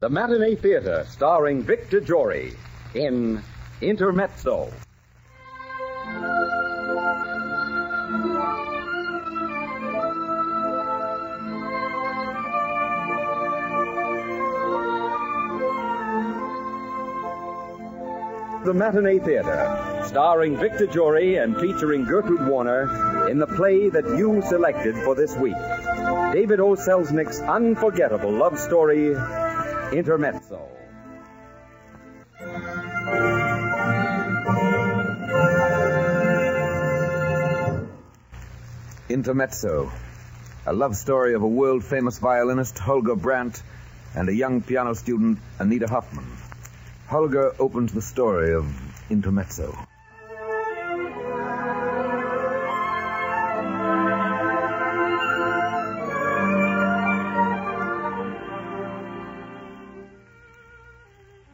The Matinee Theater, starring Victor Jory in Intermezzo. The Matinee Theater, starring Victor Jory and featuring Gertrude Warner in the play that you selected for this week. David O. Selznick's unforgettable love story, Intermezzo. Intermezzo, a love story of a world-famous violinist, Holger Brandt, and a young piano student, Anita Hoffman. Holger opens the story of Intermezzo.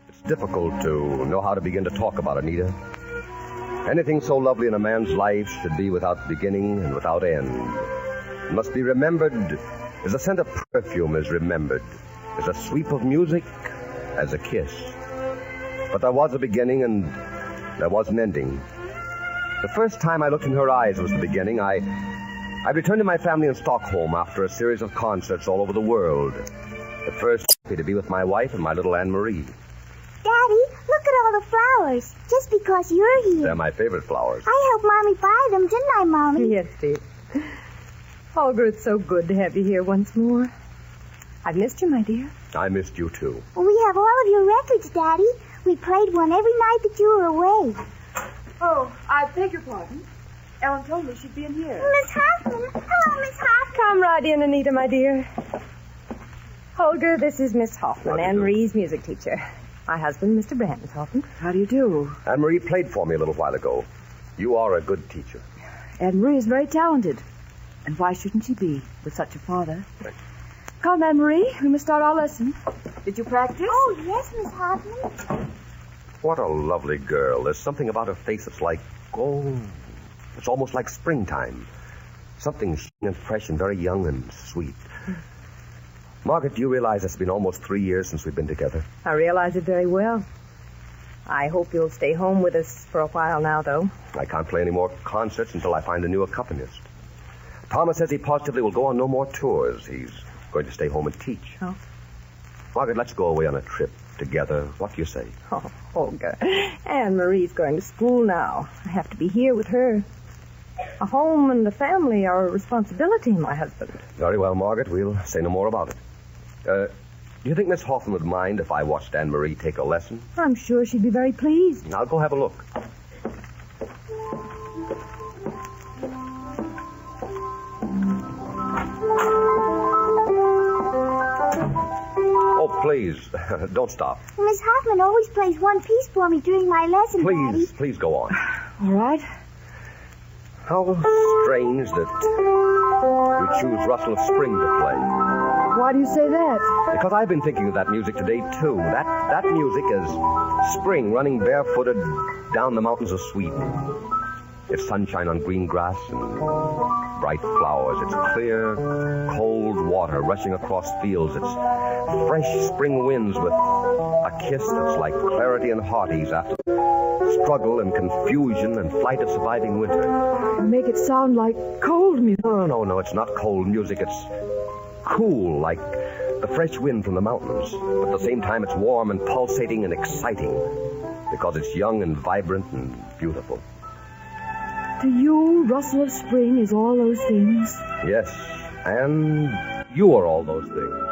It's difficult to know how to begin to talk about Anita. Anything so lovely in a man's life should be without beginning and without end. It must be remembered as a scent of perfume is remembered, as a sweep of music, as a kiss. But there was a beginning and there was an ending. The first time I looked in her eyes was the beginning. I returned to my family in Stockholm after a series of concerts all over the world. At first, happy to be with my wife and my little Anne-Marie. Daddy, look at all the flowers. Just because you're here. They're my favorite flowers. I helped Mommy buy them, didn't I, Mommy? Yes, dear. Holger, it's so good to have you here once more. I've missed you, my dear. I missed you, too. We have all of your records, Daddy. We played one every night that you were away. Oh, I beg your pardon. Ellen told me she'd be in here. Miss Hoffman. Hello, Miss Hoffman. Come right in, Anita, my dear. Holger, this is Miss Hoffman, How do you do? Anne-Marie's music teacher. My husband, Mr. Brandt, Miss Hoffman. How do you do? Anne-Marie played for me a little while ago. You are a good teacher. Anne-Marie is very talented. And why shouldn't she be, with such a father? Come, Anne-Marie, we must start our lesson. Did you practice? Oh, yes, Miss Hoffman. What a lovely girl. There's something about her face that's like, it's almost like springtime. Something shiny and fresh and very young and sweet. Margaret, do you realize it's been almost 3 years since we've been together? I realize it very well. I hope you'll stay home with us for a while now, though. I can't play any more concerts until I find a new accompanist. Thomas says he positively will go on no more tours. He's going to stay home and teach. Oh. Margaret, let's go away on a trip together. What do you say? Oh, Holger. Anne-Marie's going to school now. I have to be here with her. A home and a family are a responsibility, my husband. Very well, Margaret. We'll say no more about it. Do you think Miss Hoffman would mind if I watched Anne-Marie take a lesson? I'm sure she'd be very pleased. I'll go have a look. Oh, please, don't stop. Miss Hoffman always plays one piece for me during my lesson, Daddy. Please go on. All right. How strange that you choose Rustle of Spring to play. Why do you say that? Because I've been thinking of that music today, too. That music is spring running barefooted down the mountains of Sweden. It's sunshine on green grass and bright flowers. It's clear, cold water rushing across fields. It's fresh spring winds with a kiss that's like clarity and hearties after struggle and confusion and flight of surviving winter. You make it sound like cold music. No, it's not cold music. It's cool, like the fresh wind from the mountains. But at the same time, it's warm and pulsating and exciting because it's young and vibrant and beautiful. To you, Rustle of Spring is all those things. Yes, and you are all those things.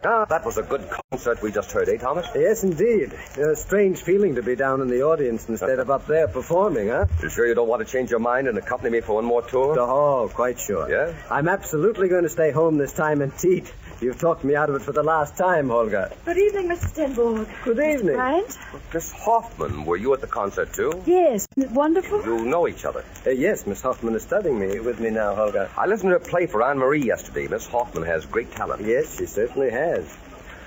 Ah, that was a good concert we just heard, eh, Thomas? Yes, indeed. A strange feeling to be down in the audience instead of up there performing, huh? You sure you don't want to change your mind and accompany me for one more tour? Oh, quite sure. Yeah? I'm absolutely going to stay home this time and teach. You've talked me out of it for the last time, Holger. Good evening, Mr. Stenborg. Good evening. Brandt? Miss Hoffman, were you at the concert, too? Yes. Isn't it wonderful? You know each other. Yes, Miss Hoffman is studying with me now, Holger. I listened to her play for Anne-Marie yesterday. Miss Hoffman has great talent. Yes, she certainly has.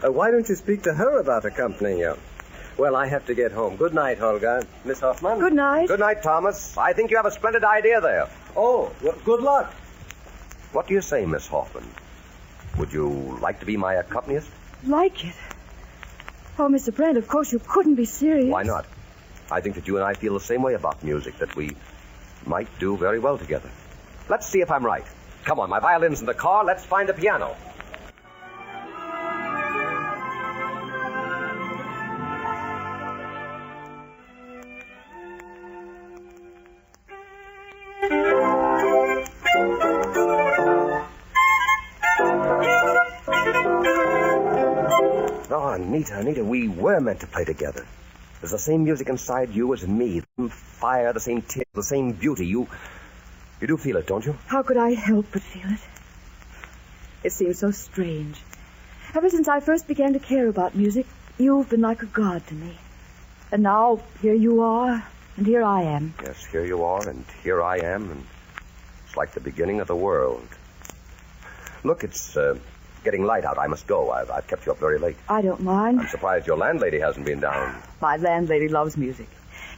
Why don't you speak to her about accompanying you? Well, I have to get home. Good night, Olga. Miss Hoffman? Good night. Good night, Thomas. I think you have a splendid idea there. Oh, well, good luck. What do you say, Miss Hoffman? Would you like to be my accompanist? Like it? Oh, Mr. Brent, of course you couldn't be serious. Why not? I think that you and I feel the same way about music, that we might do very well together. Let's see if I'm right. Come on, my violin's in the car. Let's find a piano. Oh, Anita, we were meant to play together. There's the same music inside you as in me. The same fire, the same tears, the same beauty. You do feel it, don't you? How could I help but feel it? It seems so strange. Ever since I first began to care about music, you've been like a god to me. And now, here you are, and here I am. Yes, here you are, and here I am, and it's like the beginning of the world. Look, it's getting light out. I must go. I've kept you up very late. I don't mind. I'm surprised your landlady hasn't been down. My landlady loves music.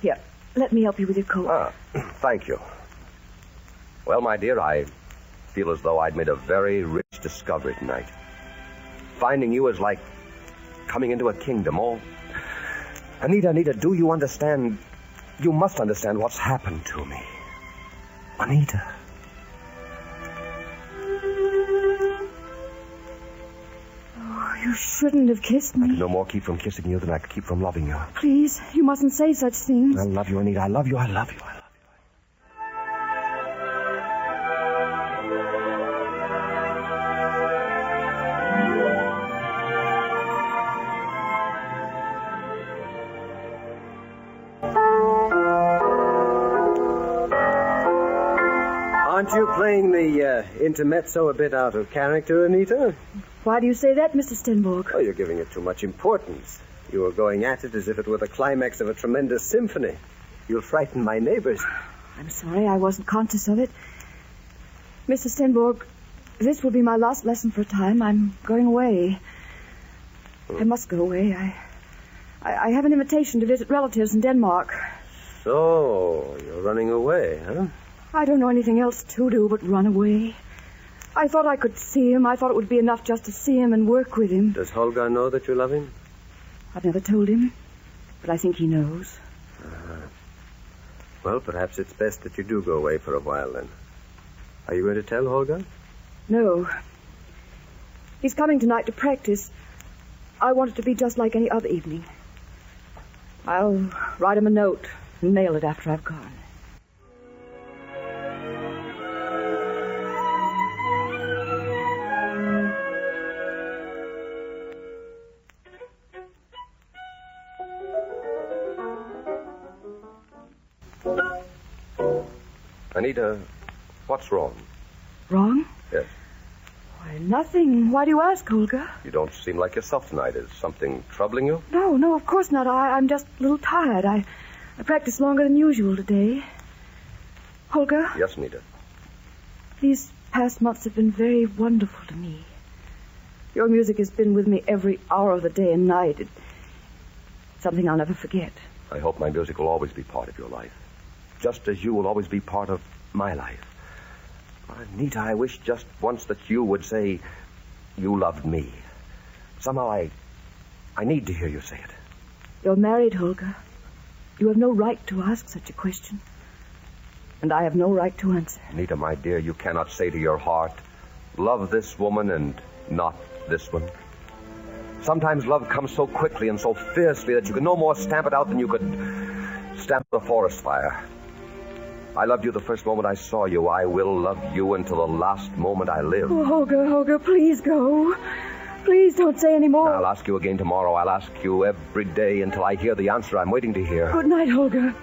Here, let me help you with your coat. Thank you. Well, my dear, I feel as though I'd made a very rich discovery tonight. Finding you is like coming into a kingdom. Oh, Anita, do you understand? You must understand what's happened to me. Anita. You shouldn't have kissed me. I could no more keep from kissing you than I could keep from loving you. Please, you mustn't say such things. I love you, Anita. I love you. Aren't you playing the Intermezzo a bit out of character, Anita? Why do you say that, Mr. Stenborg? Oh, you're giving it too much importance. You are going at it as if it were the climax of a tremendous symphony. You'll frighten my neighbors. I'm sorry, I wasn't conscious of it. Mr. Stenborg, this will be my last lesson for a time. I'm going away. I must go away. I have an invitation to visit relatives in Denmark. So, you're running away, huh? I don't know anything else to do but run away. I thought I could see him. I thought it would be enough just to see him and work with him. Does Holger know that you love him? I've never told him, but I think he knows. Well, perhaps it's best that you do go away for a while, then. Are you going to tell Holger? No. He's coming tonight to practice. I want it to be just like any other evening. I'll write him a note and mail it after I've gone. Anita, what's wrong? Wrong? Yes. Why, nothing. Why do you ask, Holger? You don't seem like yourself tonight. Is something troubling you? No, of course not. I'm just a little tired. I practiced longer than usual today. Holger? Yes, Anita. These past months have been very wonderful to me. Your music has been with me every hour of the day and night. It's something I'll never forget. I hope my music will always be part of your life. Just as you will always be part of my life. Anita, I wish just once that you would say you loved me. Somehow I need to hear you say it. You're married, Holger. You have no right to ask such a question. And I have no right to answer. Anita, my dear, you cannot say to your heart, love this woman and not this one. Sometimes love comes so quickly and so fiercely that you can no more stamp it out than you could stamp a forest fire. I loved you the first moment I saw you. I will love you until the last moment I live. Oh, Holger, please go. Please don't say any more. I'll ask you again tomorrow. I'll ask you every day until I hear the answer I'm waiting to hear. Good night, Holger.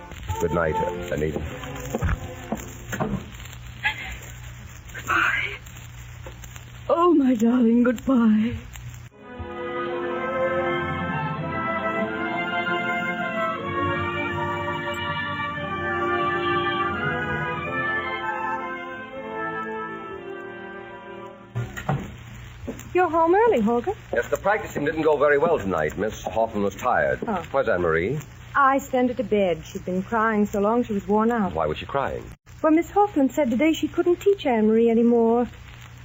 Good night, Anita. Goodbye. Oh, my darling, goodbye. You're home early, Holger. Yes, the practicing didn't go very well tonight. Miss Hoffman was tired. Oh. Where's Anne-Marie? I sent her to bed. She'd been crying so long she was worn out. Why was she crying? Well, Miss Hoffman said today she couldn't teach Anne-Marie anymore.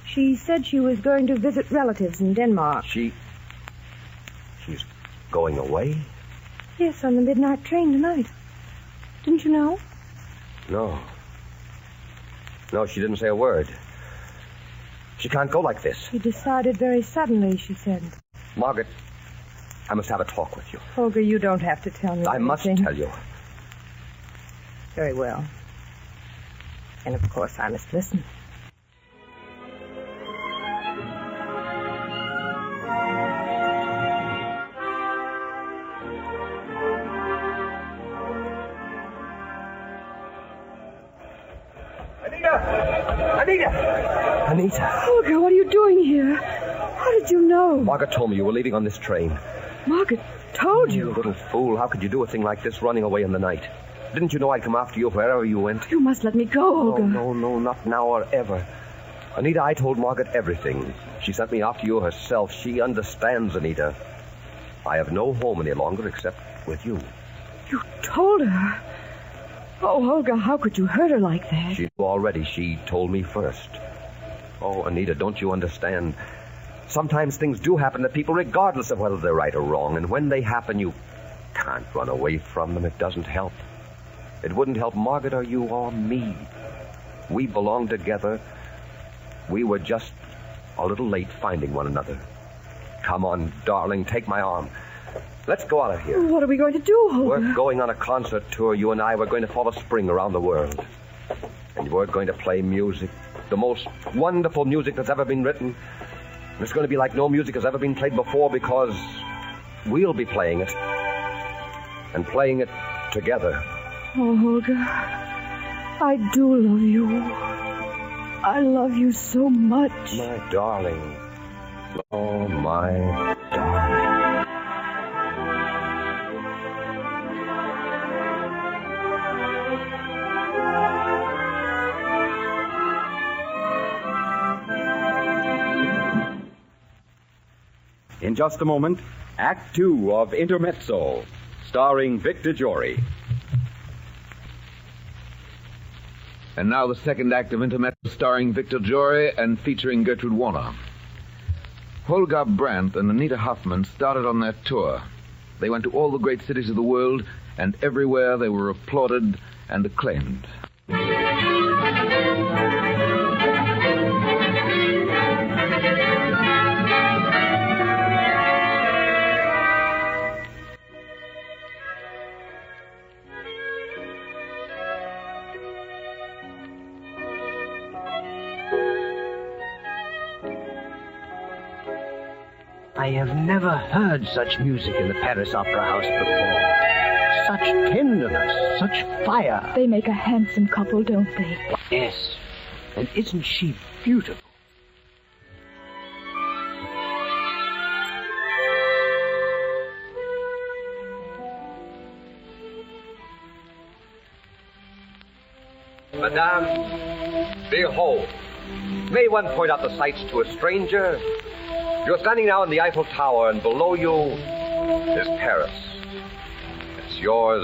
She said she was going to visit relatives in Denmark. She's going away? Yes, on the midnight train tonight. Didn't you know? No. No, she didn't say a word. She can't go like this. She decided very suddenly, she said. Margaret, I must have a talk with you. Holger, you don't have to tell me I must anything. tell you. Very well. And of course I must listen. Anita! Holger, what are you doing here? How did you know? Margaret told me you were leaving on this train. Margaret told You you. little fool. How could you do a thing like this running away in the night? Didn't you know I'd come after you wherever you went? You must let me go, Holger. No, not now or ever. Anita, I told Margaret everything. She sent me after you herself. She understands, Anita. I have no home any longer except with you. You told her? Oh, Holger, how could you hurt her like that? She knew already. She told me first. Oh, Anita, don't you understand? Sometimes things do happen to people regardless of whether they're right or wrong. And when they happen, you can't run away from them. It doesn't help. It wouldn't help Margaret or you or me. We belong together. We were just a little late finding one another. Come on, darling, take my arm. Let's go out of here. What are we going to do, Holger? We're going on a concert tour, you and I. We're going to follow spring around the world. And we're going to play music, the most wonderful music that's ever been written. And it's going to be like no music has ever been played before because we'll be playing it. And playing it together. Oh, Holger, I do love you. I love you so much. My darling. Oh, my darling. In just a moment, Act 2 of Intermezzo, starring Victor Jory. And now the second act of Intermezzo, starring Victor Jory and featuring Gertrude Warner. Holger Brandt and Anita Hoffman started on their tour. They went to all the great cities of the world, and everywhere they were applauded and acclaimed. I have never heard such music in the Paris Opera House before. Such tenderness, such fire. They make a handsome couple, don't they? Yes. And isn't she beautiful? Madame, behold. May one point out the sights to a stranger? You're standing now in the Eiffel Tower, and below you is Paris. It's yours.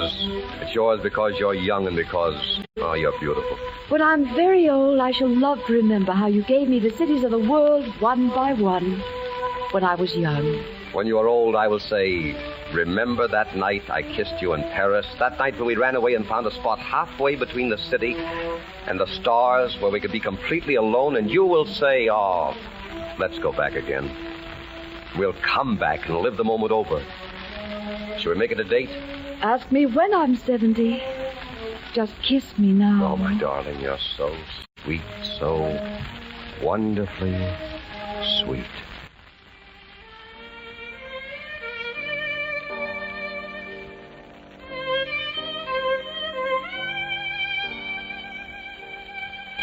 It's yours because you're young and because, you're beautiful. When I'm very old, I shall love to remember how you gave me the cities of the world one by one when I was young. When you are old, I will say, remember that night I kissed you in Paris, that night when we ran away and found a spot halfway between the city and the stars where we could be completely alone, and you will say, let's go back again. We'll come back and live the moment over. Shall we make it a date? Ask me when I'm 70. Just kiss me now. Oh, my darling, you're so sweet, so wonderfully sweet.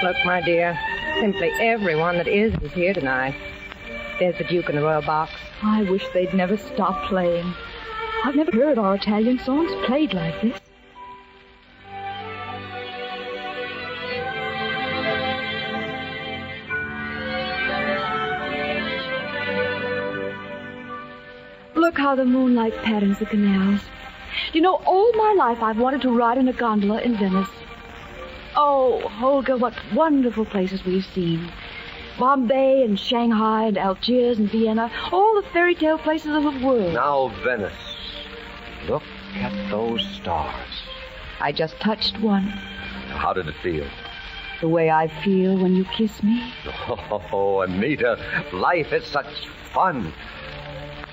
Look, my dear, simply everyone that is here tonight. There's the Duke in the Royal Box. I wish they'd never stop playing. I've never heard our Italian songs played like this. how the moonlight patterns the canals. You know, all my life I've wanted to ride in a gondola in Venice. Oh, Holger, what wonderful places we've seen. Bombay and Shanghai and Algiers and Vienna, all the fairy tale places of the world. Now, Venice. Look at those stars. I just touched one. How did it feel? The way I feel when you kiss me. Oh, Anita, life is such fun.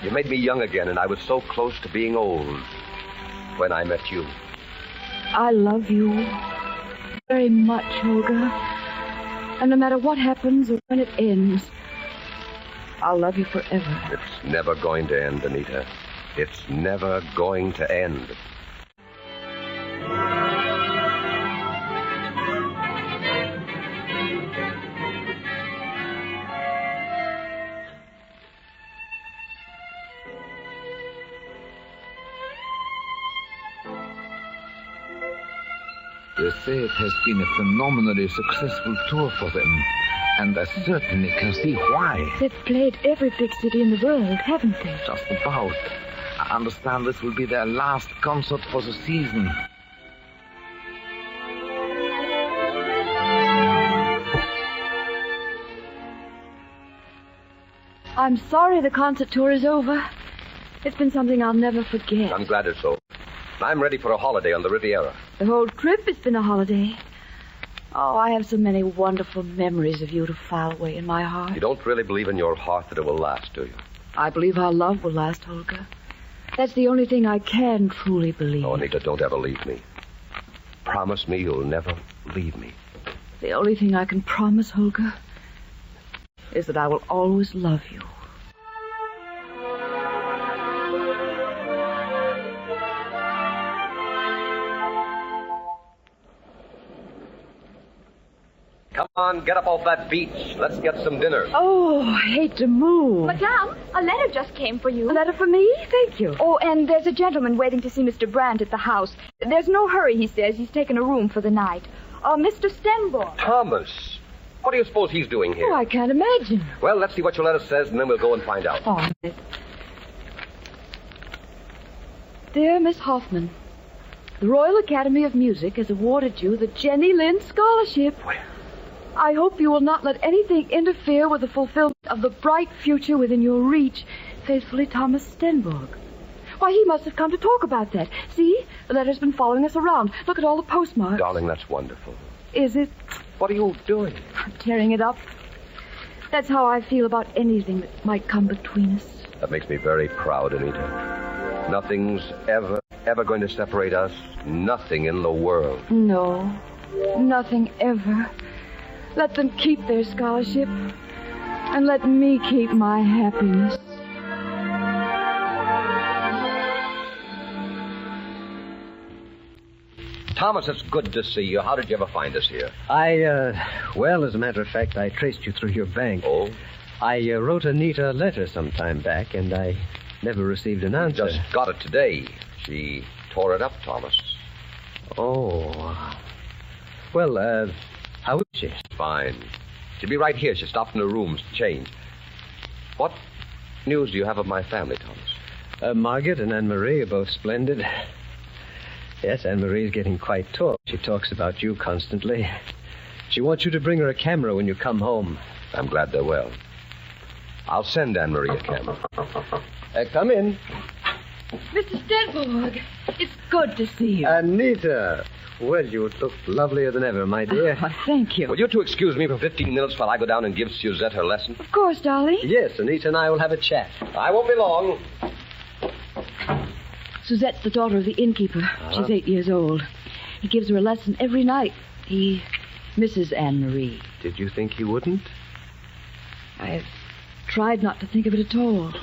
You made me young again, and I was so close to being old when I met you. I love you very much, Holger. And no matter what happens or when it ends, I'll love you forever. It's never going to end, Anita. It's never going to end. They say it has been a phenomenally successful tour for them, and I certainly can see why. They've played every big city in the world, haven't they? Just about. I understand this will be their last concert for the season. I'm sorry the concert tour is over. It's been something I'll never forget. I'm glad it's so. I'm ready for a holiday on the Riviera. The whole trip has been a holiday. Oh, I have so many wonderful memories of you to file away in my heart. You don't really believe in your heart that it will last, do you? I believe our love will last, Holger. That's the only thing I can truly believe. Oh, Anita, don't ever leave me. Promise me you'll never leave me. The only thing I can promise, Holger, is that I will always love you. Come on, get up off that beach. Let's get some dinner. Oh, I hate to move. Madame, a letter just came for you. A letter for me? Thank you. Oh, and there's a gentleman waiting to see Mr. Brandt at the house. There's no hurry, he says. He's taken a room for the night. Mr. Stenborg. Thomas, what do you suppose he's doing here? Oh, I can't imagine. Well, let's see what your letter says, and then we'll go and find out. Oh, Dear Miss Hoffman, the Royal Academy of Music has awarded you the Jenny Lind Scholarship. Where? I hope you will not let anything interfere with the fulfillment of the bright future within your reach. Faithfully, Thomas Stenborg. Why, he must have come to talk about that. See? The letter's been following us around. Look at all the postmarks. Darling, that's wonderful. Is it? What are you doing? I'm tearing it up. That's how I feel about anything that might come between us. That makes me very proud, Anita. Nothing's ever going to separate us. Nothing in the world. No, nothing ever. Let them keep their scholarship, and let me keep my happiness. Thomas, it's good to see you. How did you ever find us here? Well, as a matter of fact, I traced you through your bank. Oh? I wrote Anita a letter some time back, and I never received an answer. Just got it today. She tore it up, Thomas. Oh. Well, how is she? Fine. She'll be right here. She stopped in her rooms to change. What news do you have of my family, Thomas? Margaret and Anne-Marie are both splendid. Yes, Anne-Marie's getting quite tall. She talks about you constantly. She wants you to bring her a camera when you come home. I'm glad they're well. I'll send Anne-Marie a camera. Come in. Mr. Stenborg, it's good to see you. Anita. Well, you look lovelier than ever, my dear. Oh, thank you. Will you two excuse me for 15 minutes while I go down and give Suzette her lesson? Of course, darling. Yes, Anita and I will have a chat. I won't be long. Suzette's the daughter of the innkeeper. She's 8 years old. He gives her a lesson every night. He misses Anne-Marie. Did you think he wouldn't? I've tried not to think of it at all.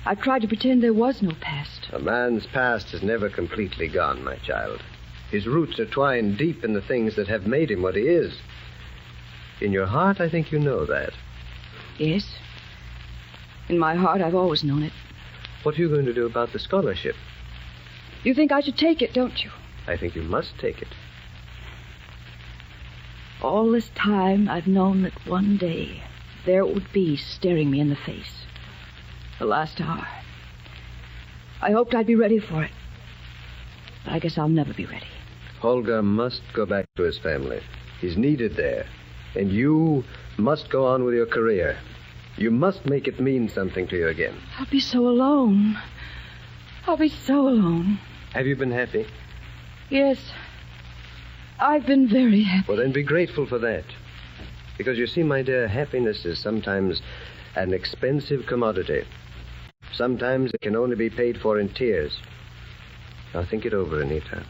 I tried to pretend there was no past. A man's past is never completely gone, my child. His roots are twined deep in the things that have made him what he is. In your heart, I think you know that. Yes. In my heart, I've always known it. What are you going to do about the scholarship? You think I should take it, don't you? I think you must take it. All this time, I've known that one day there it would be staring me in the face. The last hour. I hoped I'd be ready for it. But I guess I'll never be ready. Holger must go back to his family. He's needed there. And you must go on with your career. You must make it mean something to you again. I'll be so alone. I'll be so alone. Have you been happy? Yes. I've been very happy. Well, then be grateful for that. Because you see, my dear, happiness is sometimes an expensive commodity. Sometimes it can only be paid for in tears. Now think it over, Anita.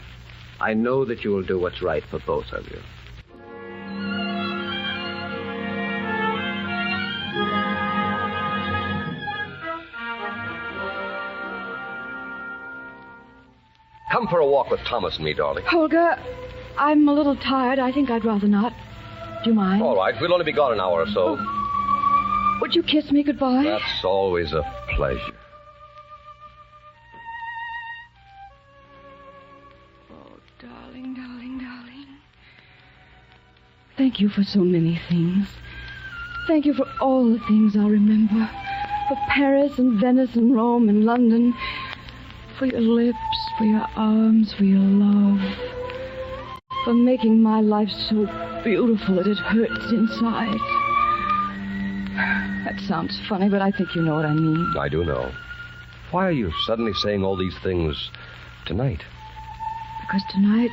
I know that you will do what's right for both of you. Come for a walk with Thomas and me, darling. Holger, I'm a little tired. I think I'd rather not. Do you mind? All right. We'll only be gone an hour or so. Oh. Would you kiss me goodbye? That's always a pleasure. Oh, darling, darling, darling. Thank you for so many things. Thank you for all the things I'll remember. For Paris and Venice and Rome and London. For your lips, for your arms, for your love. For making my life so beautiful that it hurts inside. That sounds funny, but I think you know what I mean. I do know. Why are you suddenly saying all these things tonight? Because tonight,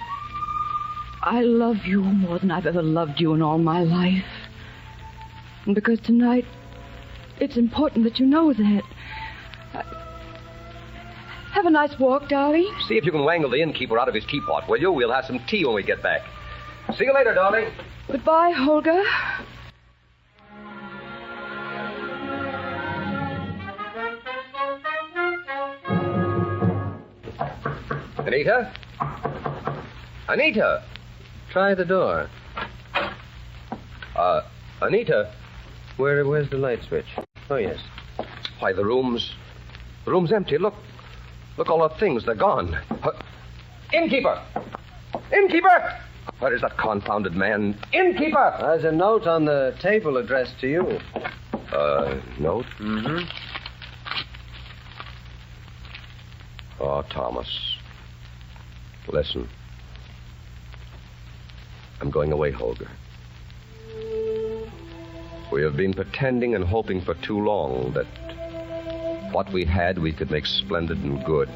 I love you more than I've ever loved you in all my life. And because tonight, it's important that you know that. Have a nice walk, darling. See if you can wangle the innkeeper out of his teapot, will you? We'll have some tea when we get back. See you later, darling. Goodbye, Holger. Anita? Anita? Try the door. Anita? Where's the light switch? Oh, yes. Why, the room's empty. Look, all the things, they're gone. Innkeeper! Innkeeper! Where is that confounded man? Innkeeper! There's a note on the table addressed to you. Note? Mm-hmm. Oh, Thomas. Listen. I'm going away, Holger. We have been pretending and hoping for too long that what we had we could make splendid and good.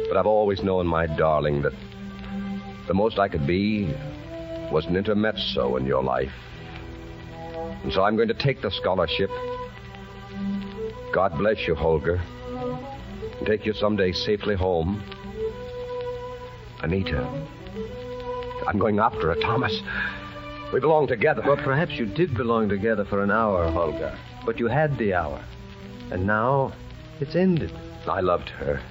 But I've always known, my darling, that the most I could be was an intermezzo in your life. And so I'm going to take the scholarship. God bless you, Holger. And take you someday safely home. Anita, I'm going after her, Thomas. We belong together. Well, perhaps you did belong together for an hour, Holger. But you had the hour. And now it's ended. I loved her.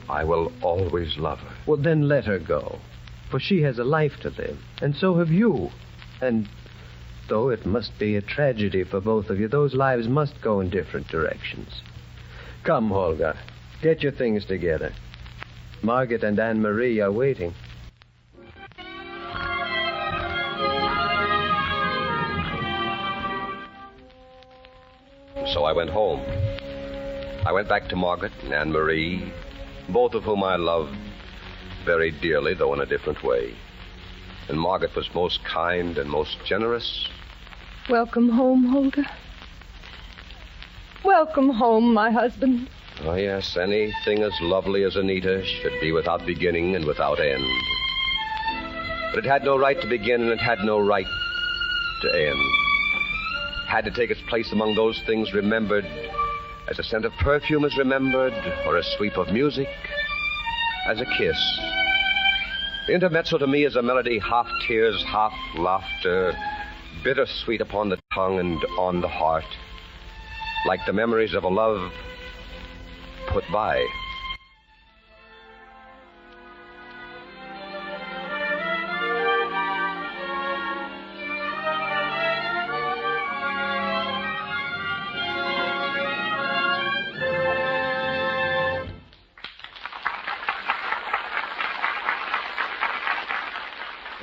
I will always love her. Well, then let her go. For she has a life to live. And so have you. And though it must be a tragedy for both of you, those lives must go in different directions. Come, Holger. Get your things together. Margaret and Anne-Marie are waiting. So I went home. I went back to Margaret and Anne-Marie, both of whom I loved very dearly, though in a different way. And Margaret was most kind and most generous. Welcome home, Holger. Welcome home, my husband. Oh, yes, anything as lovely as Anita should be without beginning and without end. But it had no right to begin, and it had no right to end. It had to take its place among those things remembered as a scent of perfume is remembered, or a sweep of music, as a kiss. The intermezzo to me is a melody half tears, half laughter, bittersweet upon the tongue and on the heart, like the memories of a love put by.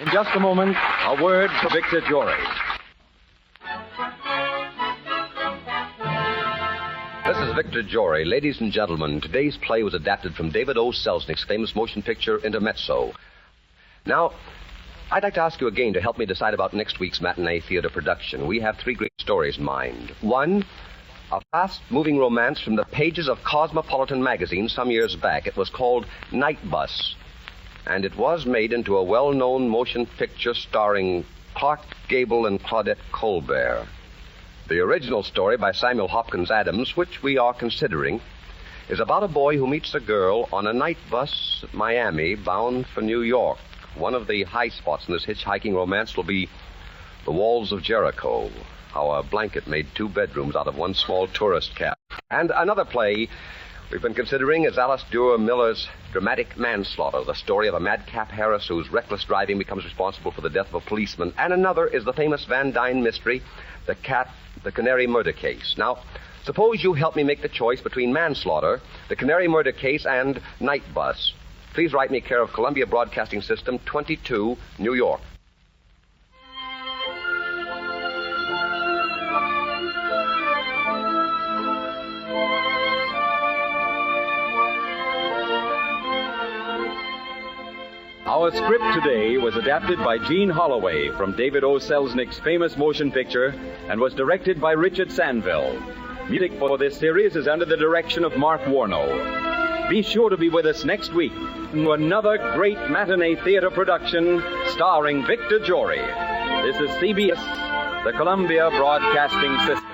In just a moment, a word for Victor Jory. This is Victor Jory. Ladies and gentlemen, today's play was adapted from David O. Selznick's famous motion picture, Intermezzo. Now, I'd like to ask you again to help me decide about next week's Matinee Theater production. We have three great stories in mind. One, a fast-moving romance from the pages of Cosmopolitan magazine some years back. It was called Night Bus, and it was made into a well-known motion picture starring Clark Gable and Claudette Colbert. The original story by Samuel Hopkins Adams, which we are considering, is about a boy who meets a girl on a night bus at Miami bound for New York. One of the high spots in this hitchhiking romance will be the walls of Jericho, how a blanket made 2 bedrooms out of one small tourist camp. And another play we've been considering is Alice Duer Miller's Dramatic Manslaughter, the story of a madcap Harris whose reckless driving becomes responsible for the death of a policeman. And another is the famous Van Dyne mystery, the Canary Murder Case. Now, suppose you help me make the choice between Manslaughter, the Canary Murder Case, and Night Bus. Please write me care of Columbia Broadcasting System, 22, New York. Our script today was adapted by Gene Holloway from David O. Selznick's famous motion picture and was directed by Richard Sandville. Music for this series is under the direction of Mark Warnow. Be sure to be with us next week for another great Matinee Theater production starring Victor Jory. This is CBS, the Columbia Broadcasting System.